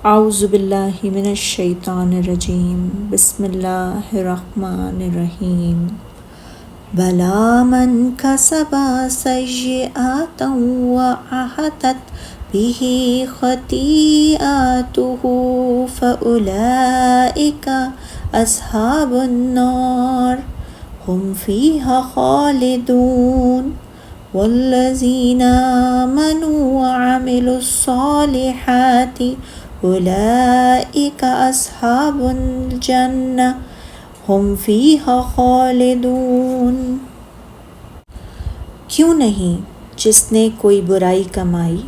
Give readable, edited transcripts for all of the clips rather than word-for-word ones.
اعوذ باللہ من الشیطان الرجیم، بسم اللہ الرحمن الرحیم۔ بلا من کسب سیئات وأحاطت به خطیئته فأولئک اصحاب النار هم فیہا خالدون۔ والذین آمنوا وعملوا الصالحات اولئک اصحاب الجنہ ہم فیہا خالدون۔ کیوں نہیں جس نے کوئی برائی کمائی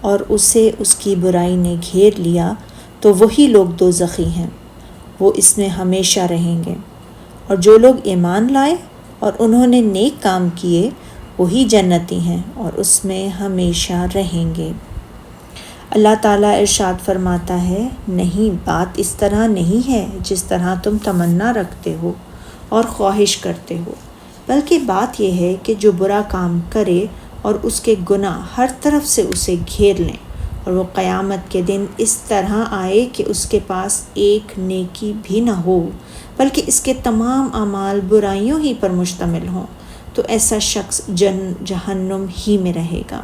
اور اسے اس کی برائی نے گھیر لیا تو وہی لوگ دوزخی ہیں، وہ اس میں ہمیشہ رہیں گے۔ اور جو لوگ ایمان لائے اور انہوں نے نیک کام کیے وہی جنتی ہیں اور اس میں ہمیشہ رہیں گے۔ اللہ تعالیٰ ارشاد فرماتا ہے، نہیں، بات اس طرح نہیں ہے جس طرح تم تمنا رکھتے ہو اور خواہش کرتے ہو، بلکہ بات یہ ہے کہ جو برا کام کرے اور اس کے گناہ ہر طرف سے اسے گھیر لیں اور وہ قیامت کے دن اس طرح آئے کہ اس کے پاس ایک نیکی بھی نہ ہو بلکہ اس کے تمام اعمال برائیوں ہی پر مشتمل ہوں، تو ایسا شخص جہنم ہی میں رہے گا۔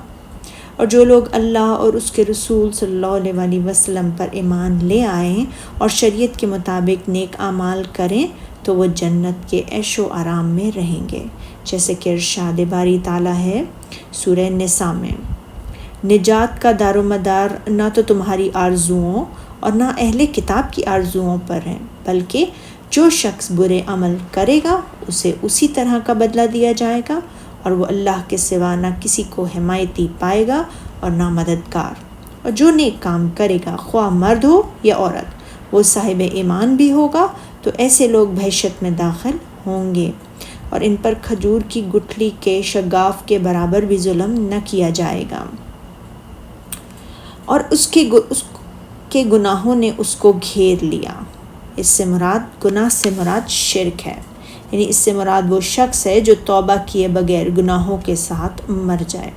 اور جو لوگ اللہ اور اس کے رسول صلی اللہ علیہ وسلم پر ایمان لے آئیں اور شریعت کے مطابق نیک اعمال کریں تو وہ جنت کے عیش و آرام میں رہیں گے، جیسے کہ ارشاد باری تعالیٰ ہے سورہ نساء میں، نجات کا دار و مدار نہ تو تمہاری آرزوؤں اور نہ اہل کتاب کی آرزوؤں پر ہے، بلکہ جو شخص برے عمل کرے گا اسے اسی طرح کا بدلہ دیا جائے گا، اور وہ اللہ کے سوا نہ کسی کو حمایتی پائے گا اور نہ مددگار۔ اور جو نیک کام کرے گا خواہ مرد ہو یا عورت وہ صاحب ایمان بھی ہوگا، تو ایسے لوگ بہشت میں داخل ہوں گے، اور ان پر کھجور کی گٹھلی کے شگاف کے برابر بھی ظلم نہ کیا جائے گا۔ اور اس کے گناہوں نے اس کو گھیر لیا۔ اس سے مراد، گناہ سے مراد شرک ہے، یعنی اس سے مراد وہ شخص ہے جو توبہ کیے بغیر گناہوں کے ساتھ مر جائے۔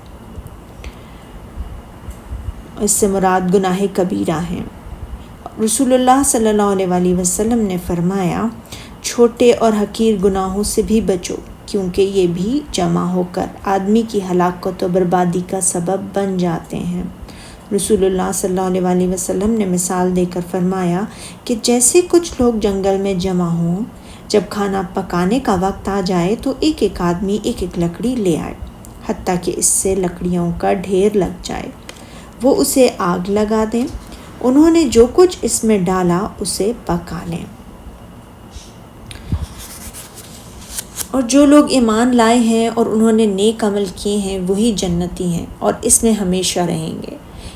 اس سے مراد گناہ کبیرہ ہیں۔ رسول اللہ صلی اللہ علیہ وسلم نے فرمایا، چھوٹے اور حقیر گناہوں سے بھی بچو، کیونکہ یہ بھی جمع ہو کر آدمی کی ہلاکت و بربادی کا سبب بن جاتے ہیں۔ رسول اللہ صلی اللہ علیہ وسلم نے مثال دے کر فرمایا کہ جیسے کچھ لوگ جنگل میں جمع ہوں، جب کھانا پکانے کا وقت آ جائے تو ایک ایک آدمی ایک ایک لکڑی لے آئے، حتیٰ کہ اس سے لکڑیوں کا ڈھیر لگ جائے، وہ اسے آگ لگا دیں، انہوں نے جو کچھ اس میں ڈالا اسے پکا لیں۔ اور جو لوگ ایمان لائے ہیں اور انہوں نے نیک عمل کیے ہیں وہی جنتی ہیں اور اس میں ہمیشہ رہیں گے۔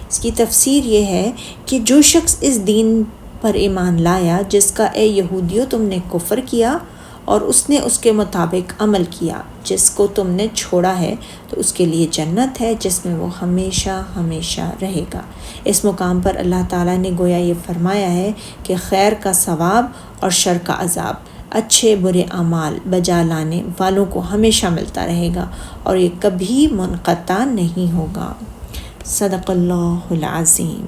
اس کی تفسیر یہ ہے کہ جو شخص اس دین پر ایمان لایا جس کا اے یہودیوں تم نے کفر کیا، اور اس نے اس کے مطابق عمل کیا جس کو تم نے چھوڑا ہے، تو اس کے لیے جنت ہے جس میں وہ ہمیشہ ہمیشہ رہے گا۔ اس مقام پر اللہ تعالیٰ نے گویا یہ فرمایا ہے کہ خیر کا ثواب اور شر کا عذاب اچھے برے اعمال بجا لانے والوں کو ہمیشہ ملتا رہے گا اور یہ کبھی منقطع نہیں ہوگا۔ صدق اللہ العظیم۔